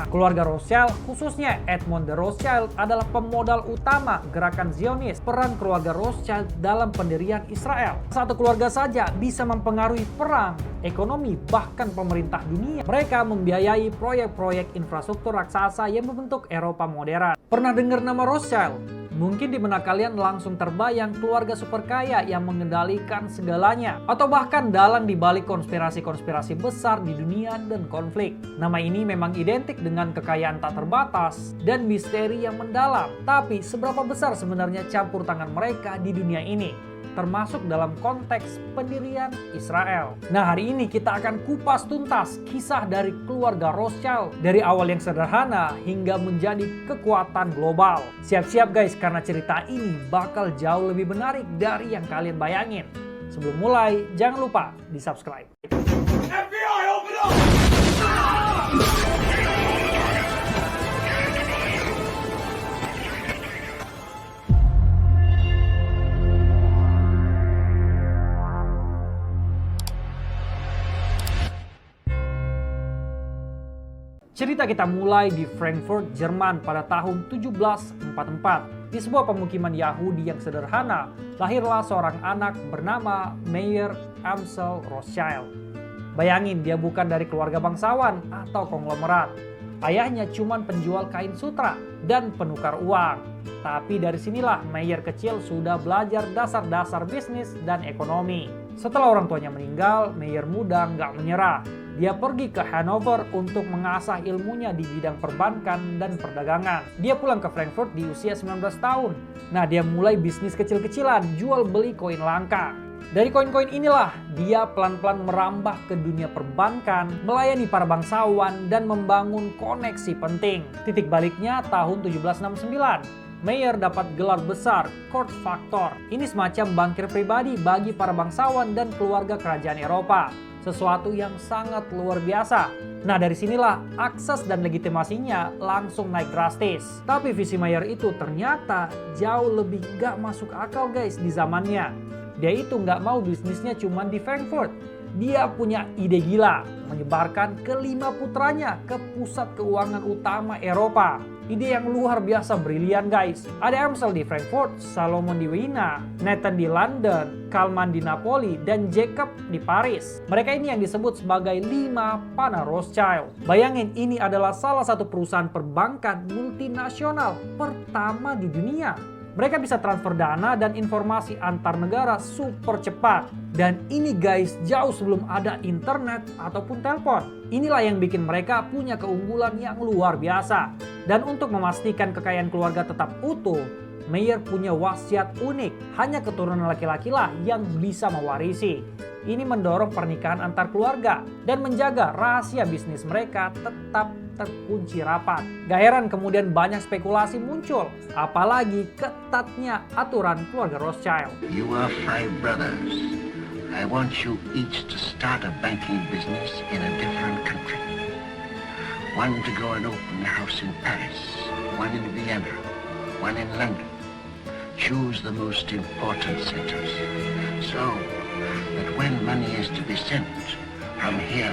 Keluarga Rothschild, khususnya Edmond de Rothschild, adalah pemodal utama gerakan Zionis. Peran keluarga Rothschild dalam pendirian Israel. Satu keluarga saja bisa mempengaruhi perang, ekonomi, bahkan pemerintah dunia. Mereka membiayai proyek-proyek infrastruktur raksasa yang membentuk Eropa modern. Pernah dengar nama Rothschild? Mungkin di benak kalian langsung terbayang keluarga super kaya yang mengendalikan segalanya. Atau bahkan dalang di balik konspirasi-konspirasi besar di dunia dan konflik. Nama ini memang identik dengan kekayaan tak terbatas dan misteri yang mendalam. Tapi seberapa besar sebenarnya campur tangan mereka di dunia ini? Termasuk dalam konteks pendirian Israel. Nah, hari ini kita akan kupas tuntas kisah dari keluarga Rothschild dari awal yang sederhana hingga menjadi kekuatan global. Siap-siap guys, karena cerita ini bakal jauh lebih menarik dari yang kalian bayangin. Sebelum mulai, jangan lupa di subscribe. FBI, open up! Cerita kita mulai di Frankfurt, Jerman pada tahun 1744. Di sebuah pemukiman Yahudi yang sederhana, lahirlah seorang anak bernama Meyer Amschel Rothschild. Bayangin, dia bukan dari keluarga bangsawan atau konglomerat. Ayahnya cuma penjual kain sutra dan penukar uang. Tapi dari sinilah Meyer kecil sudah belajar dasar-dasar bisnis dan ekonomi. Setelah orang tuanya meninggal, Meyer muda nggak menyerah. Dia pergi ke Hanover untuk mengasah ilmunya di bidang perbankan dan perdagangan. Dia pulang ke Frankfurt di usia 19 tahun. Nah, dia mulai bisnis kecil-kecilan, jual beli koin langka. Dari koin-koin inilah, dia pelan-pelan merambah ke dunia perbankan, melayani para bangsawan, dan membangun koneksi penting. Titik baliknya tahun 1769. Meyer dapat gelar besar, Court Factor. Ini semacam bankir pribadi bagi para bangsawan dan keluarga kerajaan Eropa. Sesuatu yang sangat luar biasa. Nah, dari sinilah akses dan legitimasinya langsung naik drastis. Tapi visi Meyer itu ternyata jauh lebih gak masuk akal guys di zamannya. Dia itu gak mau bisnisnya cuma di Frankfurt. Dia punya ide gila, menyebarkan kelima putranya ke pusat keuangan utama Eropa. Ide yang luar biasa brilian guys. Ada Amschel di Frankfurt, Salomon di Wina, Nathan di London, Kalman di Napoli, dan Jacob di Paris. Mereka ini yang disebut sebagai 5 panah Rothschild. Bayangin, ini adalah salah satu perusahaan perbankan multinasional pertama di dunia. Mereka bisa transfer dana dan informasi antar negara super cepat. Dan ini guys, jauh sebelum ada internet ataupun telepon. Inilah yang bikin mereka punya keunggulan yang luar biasa. Dan untuk memastikan kekayaan keluarga tetap utuh, Meyer punya wasiat unik. Hanya keturunan laki-laki lah yang bisa mewarisi. Ini mendorong pernikahan antar keluarga dan menjaga rahasia bisnis mereka tetap terkunci rapat. Gak heran kemudian banyak spekulasi muncul, apalagi ketatnya aturan keluarga Rothschild. You are 5 brothers. I want you each to start a banking business in a different country. One to go and open a house in Paris, one in Vienna, one in London. Choose the most important centers, so that when money is to be sent from here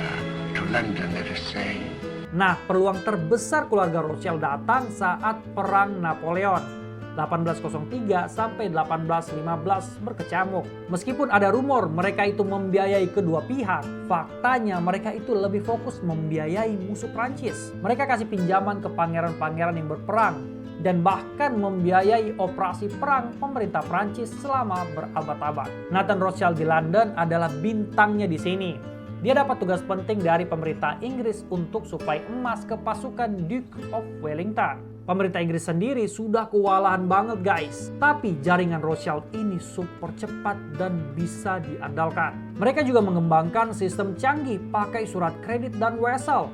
to London, let us say. Nah, peluang terbesar keluarga Rothschild datang saat Perang Napoleon 1803 sampai 1815 berkecamuk. Meskipun ada rumor mereka itu membiayai kedua pihak, faktanya mereka itu lebih fokus membiayai musuh Prancis. Mereka kasih pinjaman ke pangeran-pangeran yang berperang dan bahkan membiayai operasi perang pemerintah Prancis selama berabad-abad. Nathan Rothschild di London adalah bintangnya di sini. Dia dapat tugas penting dari pemerintah Inggris untuk suplai emas ke pasukan Duke of Wellington. Pemerintah Inggris sendiri sudah kewalahan banget guys. Tapi jaringan Rothschild ini super cepat dan bisa diandalkan. Mereka juga mengembangkan sistem canggih pakai surat kredit dan wesel.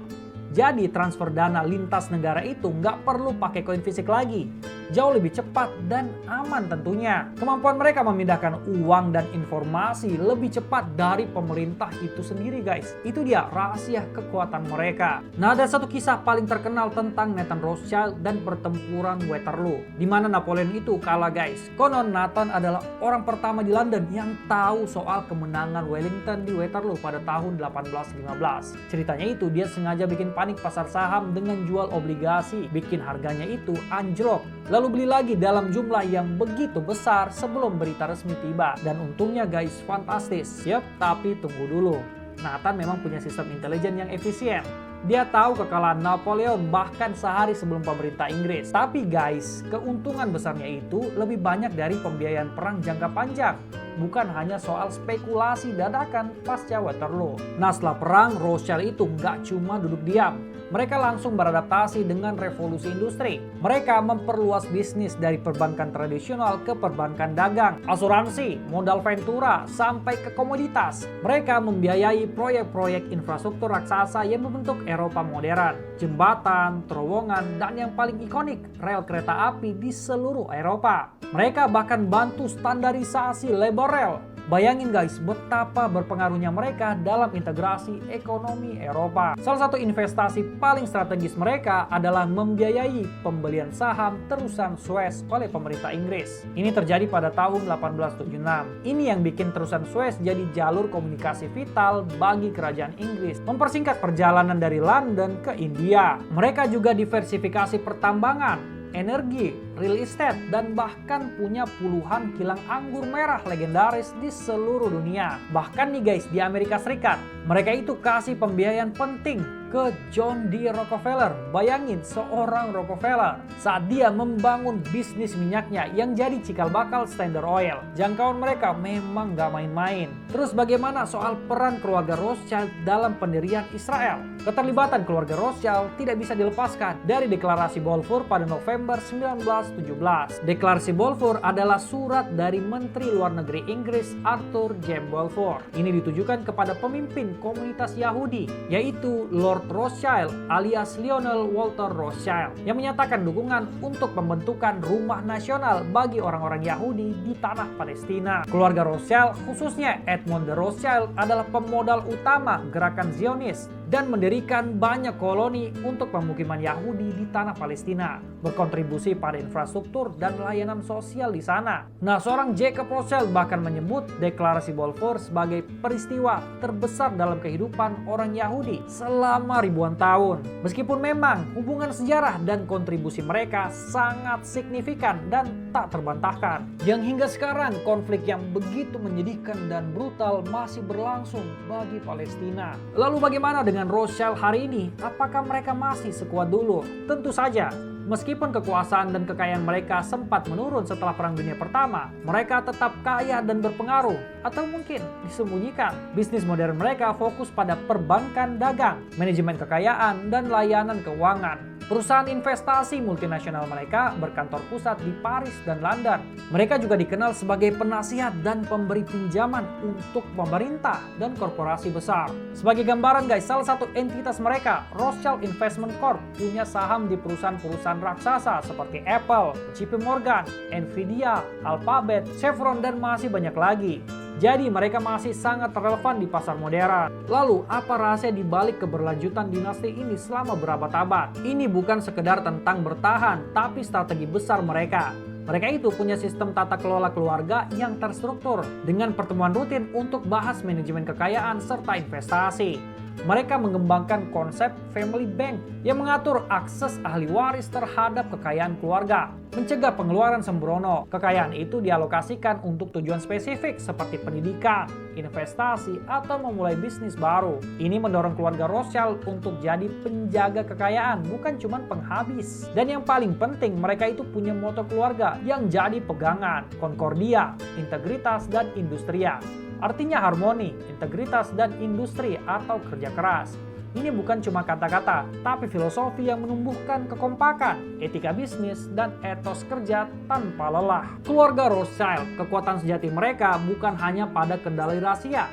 Jadi transfer dana lintas negara itu nggak perlu pakai koin fisik lagi. jauh lebih cepat dan aman tentunya. Kemampuan mereka memindahkan uang dan informasi lebih cepat dari pemerintah itu sendiri guys. Itu dia rahasia kekuatan mereka. Nah, ada satu kisah paling terkenal tentang Nathan Rothschild dan pertempuran Waterloo, di mana Napoleon itu kalah guys. Konon Nathan adalah orang pertama di London yang tahu soal kemenangan Wellington di Waterloo pada tahun 1815. Ceritanya itu dia sengaja bikin panik pasar saham dengan jual obligasi, bikin harganya itu anjlok, lalu beli lagi dalam jumlah yang begitu besar sebelum berita resmi tiba. Dan untungnya guys, fantastis. Yap, tapi tunggu dulu. Nathan memang punya sistem intelijen yang efisien. Dia tahu kekalahan Napoleon bahkan sehari sebelum pemerintah Inggris. Tapi guys, keuntungan besarnya itu lebih banyak dari pembiayaan perang jangka panjang. Bukan hanya soal spekulasi dadakan pasca Waterloo. Nah, setelah perang, Rothschild itu nggak cuma duduk diam. Mereka langsung beradaptasi dengan revolusi industri. Mereka memperluas bisnis dari perbankan tradisional ke perbankan dagang, asuransi, modal ventura, sampai ke komoditas. Mereka membiayai proyek-proyek infrastruktur raksasa yang membentuk Eropa modern, jembatan, terowongan, dan yang paling ikonik, rel kereta api di seluruh Eropa. Mereka bahkan bantu standarisasi labor rel. Bayangin guys, betapa berpengaruhnya mereka dalam integrasi ekonomi Eropa. Salah satu investasi paling strategis mereka adalah membiayai pembelian saham terusan Suez oleh pemerintah Inggris. Ini terjadi pada tahun 1876. Ini yang bikin terusan Suez jadi jalur komunikasi vital bagi kerajaan Inggris, mempersingkat perjalanan dari London ke India. Mereka juga diversifikasi pertambangan, energi, real estate, dan bahkan punya puluhan kilang anggur merah legendaris di seluruh dunia. Bahkan nih guys, di Amerika Serikat, mereka itu kasih pembiayaan penting ke John D. Rockefeller. Bayangin seorang Rockefeller saat dia membangun bisnis minyaknya yang jadi cikal bakal Standard Oil. Jangkauan mereka memang gak main-main. Terus bagaimana soal peran keluarga Rothschild dalam pendirian Israel? Keterlibatan keluarga Rothschild tidak bisa dilepaskan dari Deklarasi Balfour pada November 1917. Deklarasi Balfour adalah surat dari Menteri Luar Negeri Inggris Arthur James Balfour. Ini ditujukan kepada pemimpin komunitas Yahudi, yaitu Lord Rothschild alias Lionel Walter Rothschild, yang menyatakan dukungan untuk pembentukan rumah nasional bagi orang-orang Yahudi di tanah Palestina. Keluarga Rothschild, khususnya Edmund de Rothschild, adalah pemodal utama gerakan Zionis dan mendirikan banyak koloni untuk pemukiman Yahudi di tanah Palestina, berkontribusi pada infrastruktur dan layanan sosial di sana. Nah, seorang Jacob Rothschild bahkan menyebut Deklarasi Balfour sebagai peristiwa terbesar dalam kehidupan orang Yahudi selama ribuan tahun. Meskipun memang hubungan sejarah dan kontribusi mereka sangat signifikan dan tak terbantahkan, yang hingga sekarang konflik yang begitu menyedihkan dan brutal masih berlangsung bagi Palestina. Lalu bagaimana dengan Rothschild hari ini? Apakah mereka masih sekuat dulu? Tentu saja. Meskipun kekuasaan dan kekayaan mereka sempat menurun setelah Perang Dunia Pertama, mereka tetap kaya dan berpengaruh, atau mungkin disembunyikan. Bisnis modern mereka fokus pada perbankan dagang, manajemen kekayaan, dan layanan keuangan. Perusahaan investasi multinasional mereka berkantor pusat di Paris dan London. Mereka juga dikenal sebagai penasihat dan pemberi pinjaman untuk pemerintah dan korporasi besar. Sebagai gambaran guys, salah satu entitas mereka, Rothschild Investment Corp, punya saham di perusahaan-perusahaan raksasa seperti Apple, JP Morgan, Nvidia, Alphabet, Chevron, dan masih banyak lagi. Jadi mereka masih sangat relevan di pasar modern. Lalu apa rahasia di balik keberlanjutan dinasti ini selama berabad-abad? Ini bukan sekedar tentang bertahan, tapi strategi besar mereka. Mereka itu punya sistem tata kelola keluarga yang terstruktur dengan pertemuan rutin untuk bahas manajemen kekayaan serta investasi. Mereka mengembangkan konsep family bank yang mengatur akses ahli waris terhadap kekayaan keluarga, mencegah pengeluaran sembrono. Kekayaan itu dialokasikan untuk tujuan spesifik seperti pendidikan, investasi, atau memulai bisnis baru. Ini mendorong keluarga Rothschild untuk jadi penjaga kekayaan, bukan cuma penghabis. Dan yang paling penting, mereka itu punya moto keluarga yang jadi pegangan: Concordia, integritas, dan industria. Artinya harmoni, integritas, dan industri atau kerja keras. Ini bukan cuma kata-kata, tapi filosofi yang menumbuhkan kekompakan, etika bisnis, dan etos kerja tanpa lelah. Keluarga Rothschild, kekuatan sejati mereka bukan hanya pada kendali rahasia,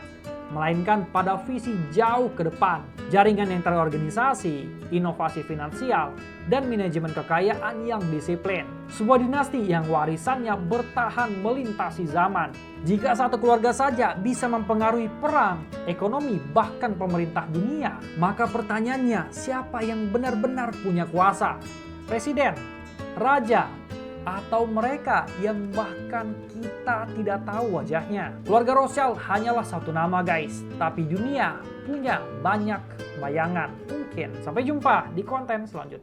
melainkan pada visi jauh ke depan, jaringan yang terorganisasi, inovasi finansial, dan manajemen kekayaan yang disiplin. Sebuah dinasti yang warisannya bertahan melintasi zaman. Jika satu keluarga saja bisa mempengaruhi perang, ekonomi, bahkan pemerintah dunia, maka pertanyaannya, siapa yang benar-benar punya kuasa? Presiden, raja, atau mereka yang bahkan kita tidak tahu wajahnya? Keluarga Rothschild hanyalah satu nama guys, tapi dunia punya banyak bayangan. Mungkin sampai jumpa di konten selanjutnya.